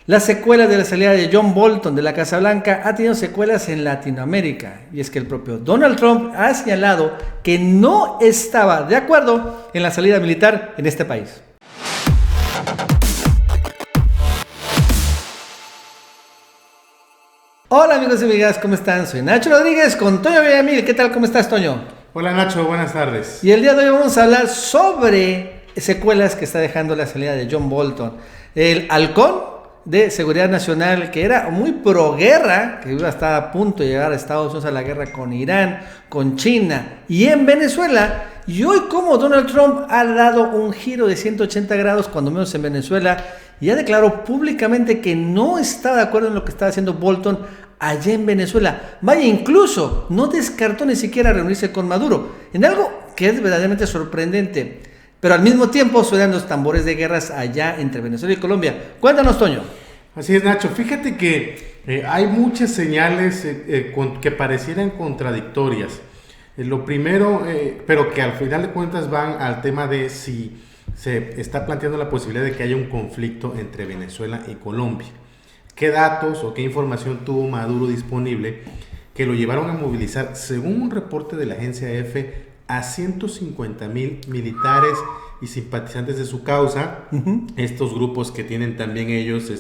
Las secuelas de la salida de John Bolton de la Casa Blanca ha tenido secuelas en Latinoamérica, y es que el propio Donald Trump ha señalado que no estaba de acuerdo en la salida militar en este país. Hola amigos y amigas, ¿cómo están? Soy Nacho Rodríguez con Toño Villamil. ¿Qué tal? ¿Cómo estás, Toño? Hola Nacho, buenas tardes. Y el día de hoy vamos a hablar sobre secuelas que está dejando la salida de John Bolton, el halcón de seguridad nacional que era muy pro guerra, que iba a estar a punto de llegar a Estados Unidos a la guerra con Irán, con China y en Venezuela. Y hoy como Donald Trump ha dado un giro de 180 grados, cuando menos en Venezuela, y ha declarado públicamente que no está de acuerdo en lo que estaba haciendo Bolton allá en Venezuela. Vaya, incluso no descartó ni siquiera reunirse con Maduro, en algo que es verdaderamente sorprendente. Pero al mismo tiempo suenan los tambores de guerras allá entre Venezuela y Colombia. Cuéntanos, Toño. Así es, Nacho. Fíjate que hay muchas señales que parecieran contradictorias. Lo primero, pero que al final de cuentas van al tema de si se está planteando la posibilidad de que haya un conflicto entre Venezuela y Colombia. ¿Qué datos o qué información tuvo Maduro disponible que lo llevaron a movilizar, según un reporte de la agencia EFE, a 150,000 militares y simpatizantes de su causa? Estos grupos que tienen también ellos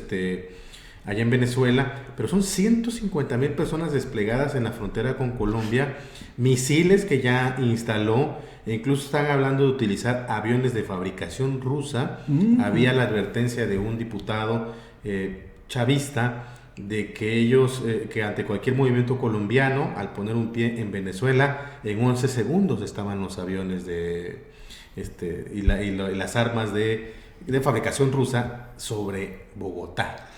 allá en Venezuela, pero son 150,000 personas desplegadas en la frontera con Colombia, misiles que ya instaló, e incluso están hablando de utilizar aviones de fabricación rusa. Había la advertencia de un diputado chavista de que ellos, que ante cualquier movimiento colombiano, al poner un pie en Venezuela, en 11 segundos estaban los aviones y las armas de fabricación rusa sobre Bogotá.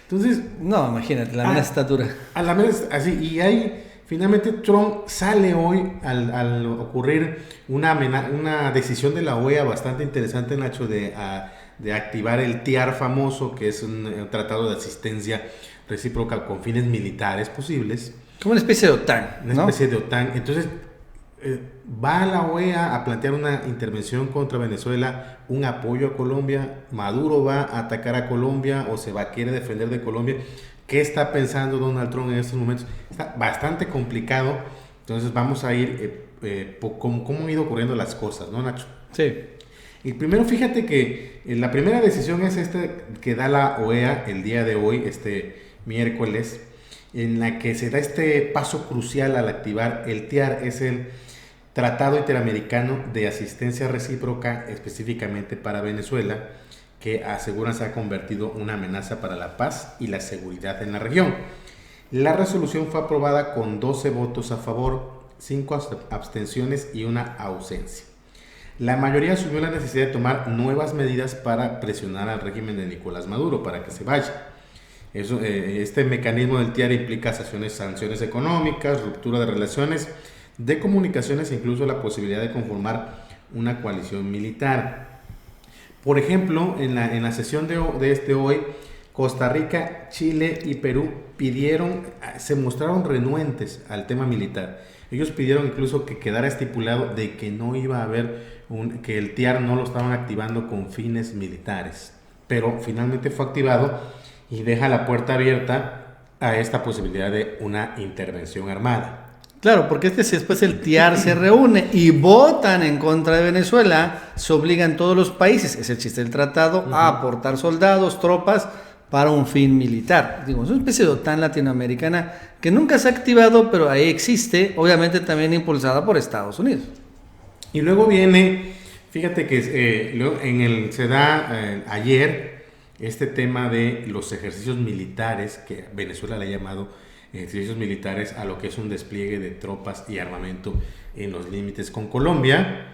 Entonces, no, imagínate, la misma estatura. A la vez, así, y ahí finalmente Trump sale hoy al ocurrir una decisión de la OEA bastante interesante, Nacho, de activar el TIAR famoso, que es un tratado de asistencia recíproca con fines militares posibles. Como una especie de OTAN, ¿no? Una especie de OTAN. Entonces, va la OEA a plantear una intervención contra Venezuela, un apoyo a Colombia. Maduro va a atacar a Colombia o quiere defender de Colombia. ¿Qué está pensando Donald Trump en estos momentos? Está bastante complicado. Entonces vamos a ir cómo han ido ocurriendo las cosas, ¿no, Nacho? Sí. Y primero, fíjate que la primera decisión es que da la OEA el día de hoy, miércoles, en la que se da este paso crucial al activar el TIAR. Es el Tratado Interamericano de Asistencia Recíproca, específicamente para Venezuela, que aseguran se ha convertido en una amenaza para la paz y la seguridad en la región. La resolución fue aprobada con 12 votos a favor, 5 abstenciones y una ausencia. La mayoría asumió la necesidad de tomar nuevas medidas para presionar al régimen de Nicolás Maduro para que se vaya. Este mecanismo del TIAR implica sanciones económicas, ruptura de relaciones, de comunicaciones e incluso la posibilidad de conformar una coalición militar. Por ejemplo, en la sesión de hoy, Costa Rica, Chile y Perú se mostraron renuentes al tema militar. Ellos pidieron incluso que quedara estipulado de que no iba a haber que el TIAR no lo estaban activando con fines militares, pero finalmente fue activado y deja la puerta abierta a esta posibilidad de una intervención armada. Claro, porque si después el TIAR se reúne y votan en contra de Venezuela, se obligan todos los países, es el chiste del tratado, a aportar soldados, tropas para un fin militar. Digo, es una especie de OTAN latinoamericana que nunca se ha activado, pero ahí existe, obviamente también impulsada por Estados Unidos. Y luego viene, fíjate que se da ayer este tema de los ejercicios militares, que Venezuela le ha llamado ejercicios militares a lo que es un despliegue de tropas y armamento en los límites con Colombia.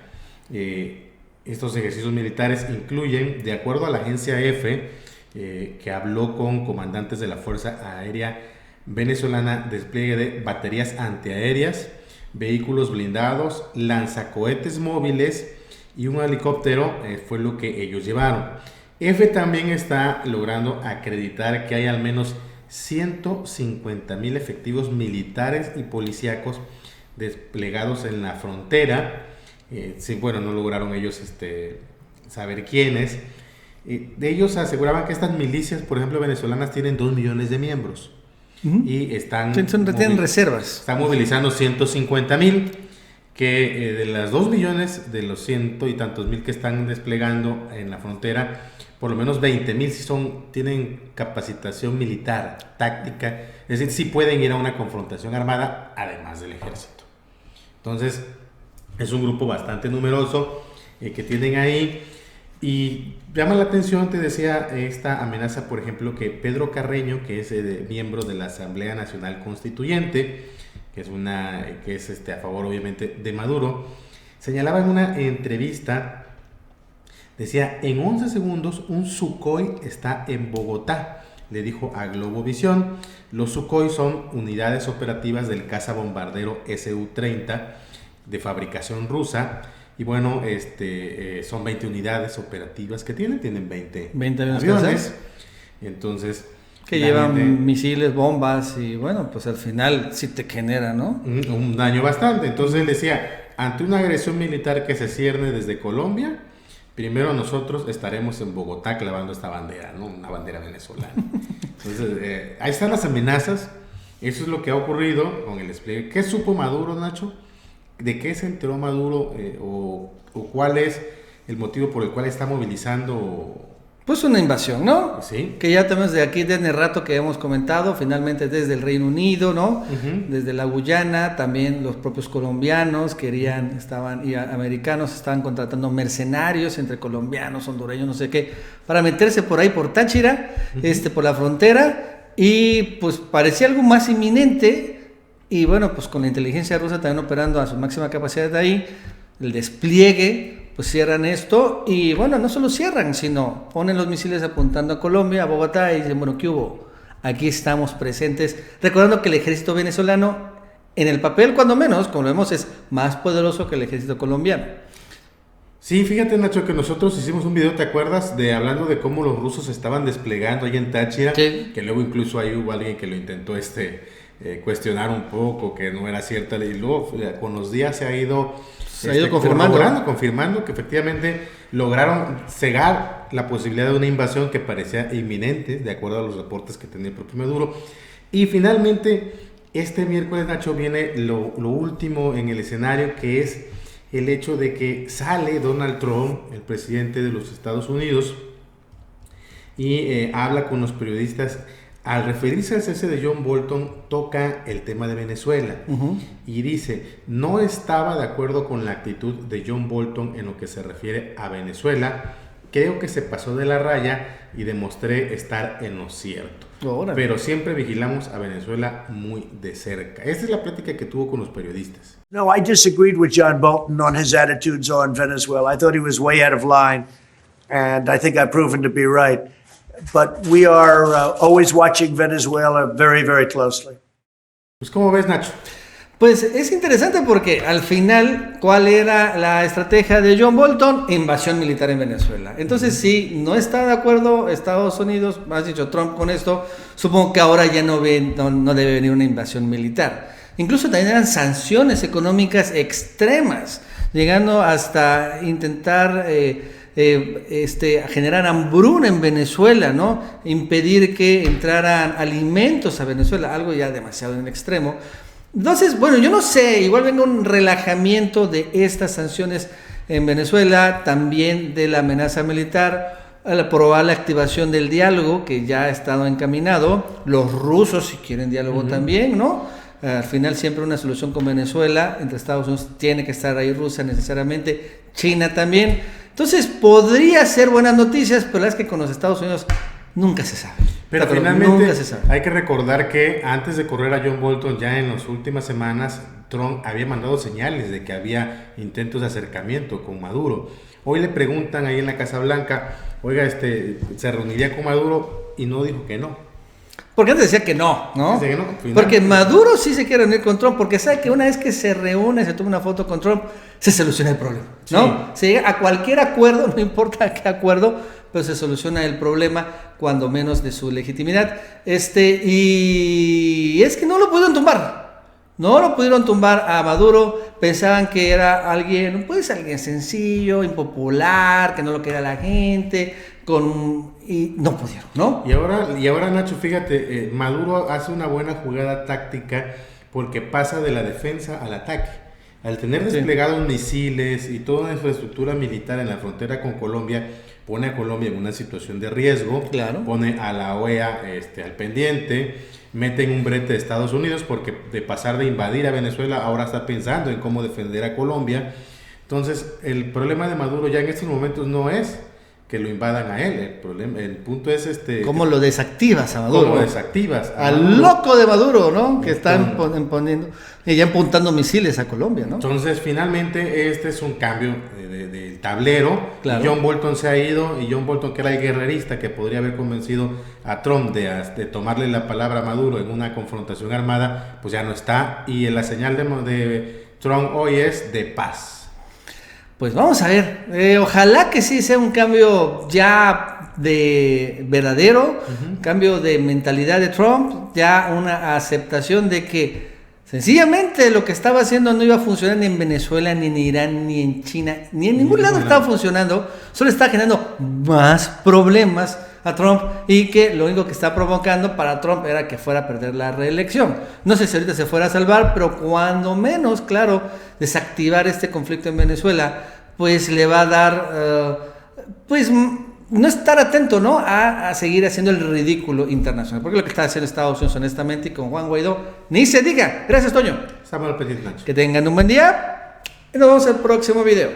Estos ejercicios militares incluyen, de acuerdo a la agencia EFE, que habló con comandantes de la Fuerza Aérea Venezolana, despliegue de baterías antiaéreas, vehículos blindados, lanzacohetes móviles y un helicóptero, fue lo que ellos llevaron. EFE también está logrando acreditar que hay al menos 150,000 efectivos militares y policíacos desplegados en la frontera. No lograron ellos saber quiénes. De ellos aseguraban que estas milicias, por ejemplo, venezolanas, tienen 2 millones de miembros. Y tienen reservas. Están movilizando 150,000, que de las 2 millones, de los 100 y tantos mil que están desplegando en la frontera, por lo menos 20,000 tienen capacitación militar, táctica, es decir, sí pueden ir a una confrontación armada, además del ejército. Entonces, es un grupo bastante numeroso que tienen ahí. Y llama la atención, te decía, esta amenaza, por ejemplo, que Pedro Carreño, que es miembro de la Asamblea Nacional Constituyente, que es a favor obviamente de Maduro, señalaba en una entrevista, decía, en 11 segundos un Sukhoi está en Bogotá, le dijo a Globovisión. Los Sukhoi son unidades operativas del cazabombardero Su-30 de fabricación rusa. Y bueno, son 20 unidades operativas que tienen 20 aviones. Entonces, que llevan misiles, bombas y bueno, pues al final sí te genera, ¿no? Un daño bastante. Entonces él decía, ante una agresión militar que se cierne desde Colombia, primero nosotros estaremos en Bogotá clavando esta bandera, ¿no? Una bandera venezolana. Entonces, ahí están las amenazas. Eso es lo que ha ocurrido con el despliegue. ¿Qué supo Maduro, Nacho? ¿De qué se enteró Maduro o cuál es el motivo por el cual está movilizando? Pues una invasión, ¿no? Sí. Que ya tenemos de aquí desde el rato que hemos comentado, finalmente desde el Reino Unido, ¿no? Desde la Guyana, también los propios colombianos y americanos estaban contratando mercenarios entre colombianos, hondureños, no sé qué, para meterse por ahí por Táchira, por la frontera, y pues parecía algo más inminente. Y bueno, pues con la inteligencia rusa también operando a su máxima capacidad de ahí, el despliegue, pues cierran esto y bueno, no solo cierran, sino ponen los misiles apuntando a Colombia, a Bogotá y dicen, bueno, ¿qué hubo? Aquí estamos presentes, recordando que el ejército venezolano, en el papel cuando menos, como lo vemos, es más poderoso que el ejército colombiano. Sí, fíjate, Nacho, que nosotros hicimos un video, ¿te acuerdas? Hablando de cómo los rusos estaban desplegando ahí en Táchira, sí. Que luego incluso ahí hubo alguien que lo intentó cuestionar un poco, que no era cierta, y luego con los días se ha ido confirmando que efectivamente lograron cegar la posibilidad de una invasión que parecía inminente, de acuerdo a los reportes que tenía el propio Maduro. Y finalmente, este miércoles, Nacho, viene lo último en el escenario, que es el hecho de que sale Donald Trump, el presidente de los Estados Unidos, y habla con los periodistas. Al referirse al cese de John Bolton, toca el tema de Venezuela y dice, no estaba de acuerdo con la actitud de John Bolton en lo que se refiere a Venezuela. Creo que se pasó de la raya y demostré estar en lo cierto. Pero siempre vigilamos a Venezuela muy de cerca. Esta es la plática que tuvo con los periodistas. No, I disagreed with John Bolton on his attitudes on Venezuela. I thought he was way out of line, and I think I've proven to be right. But we are always watching Venezuela very, very closely. Pues, ¿cómo ves, Nacho? Pues es interesante porque al final, ¿cuál era la estrategia de John Bolton? Invasión militar en Venezuela. Entonces, si no está de acuerdo Estados Unidos, has dicho Trump con esto, supongo que ahora ya no debe venir una invasión militar. Incluso también eran sanciones económicas extremas, llegando hasta intentar generar hambruna en Venezuela, ¿no? Impedir que entraran alimentos a Venezuela, algo ya demasiado en el extremo. Entonces, bueno, yo no sé, igual venga un relajamiento de estas sanciones en Venezuela, también de la amenaza militar, a la probable activación del diálogo que ya ha estado encaminado, los rusos si quieren diálogo también, ¿no? Al final siempre una solución con Venezuela, entre Estados Unidos tiene que estar ahí Rusia necesariamente, China también. Entonces podría ser buenas noticias, pero es que con los Estados Unidos nunca se sabe. Pero finalmente hay que recordar que antes de correr a John Bolton, ya en las últimas semanas, Trump había mandado señales de que había intentos de acercamiento con Maduro. Hoy le preguntan ahí en la Casa Blanca, oiga, ¿se reuniría con Maduro? Y no dijo que no. Porque antes decía que no, ¿no? Dice que no, porque Maduro sí se quiere reunir con Trump, porque sabe que una vez que se reúne, se toma una foto con Trump, se soluciona el problema, ¿no? Sí. Se llega a cualquier acuerdo, no importa qué acuerdo, pero se soluciona el problema, cuando menos de su legitimidad. Y es que no lo pudieron tumbar. No lo pudieron tumbar a Maduro, pensaban que era alguien sencillo, impopular, que no lo quería la gente, y no pudieron, ¿no? Y ahora Nacho, fíjate, Maduro hace una buena jugada táctica porque pasa de la defensa al ataque. Al tener desplegados misiles y toda una infraestructura militar en la frontera con Colombia, pone a Colombia en una situación de riesgo, pone a la OEA al pendiente, mete en un brete de Estados Unidos porque de pasar de invadir a Venezuela ahora está pensando en cómo defender a Colombia. Entonces el problema de Maduro ya en estos momentos no es que lo invadan a él, el punto es ¿cómo lo desactivas a Maduro? ¿Cómo desactivas al loco de Maduro, ¿no? Que están poniendo y ya apuntando misiles a Colombia, ¿no? Entonces finalmente este es un cambio del tablero. Claro. John Bolton se ha ido y John Bolton, que era el guerrerista que podría haber convencido a Trump de tomarle la palabra a Maduro en una confrontación armada, pues ya no está, y la señal de Trump hoy es de paz. Pues vamos a ver, ojalá que sí sea un cambio ya de verdadero, cambio de mentalidad de Trump, ya una aceptación de que sencillamente lo que estaba haciendo no iba a funcionar ni en Venezuela, ni en Irán, ni en China, ni en ningún lado estaba funcionando, solo está generando más problemas a Trump, y que lo único que está provocando para Trump era que fuera a perder la reelección. No sé si ahorita se fuera a salvar, pero cuando menos, claro, desactivar este conflicto en Venezuela, pues le va a dar, pues no estar atento, ¿no? A seguir haciendo el ridículo internacional, porque lo que está haciendo Estados Unidos honestamente y con Juan Guaidó, ni se diga. Gracias, Toño. Estamos al pendiente, Nacho. Que tengan un buen día y nos vemos en el próximo video.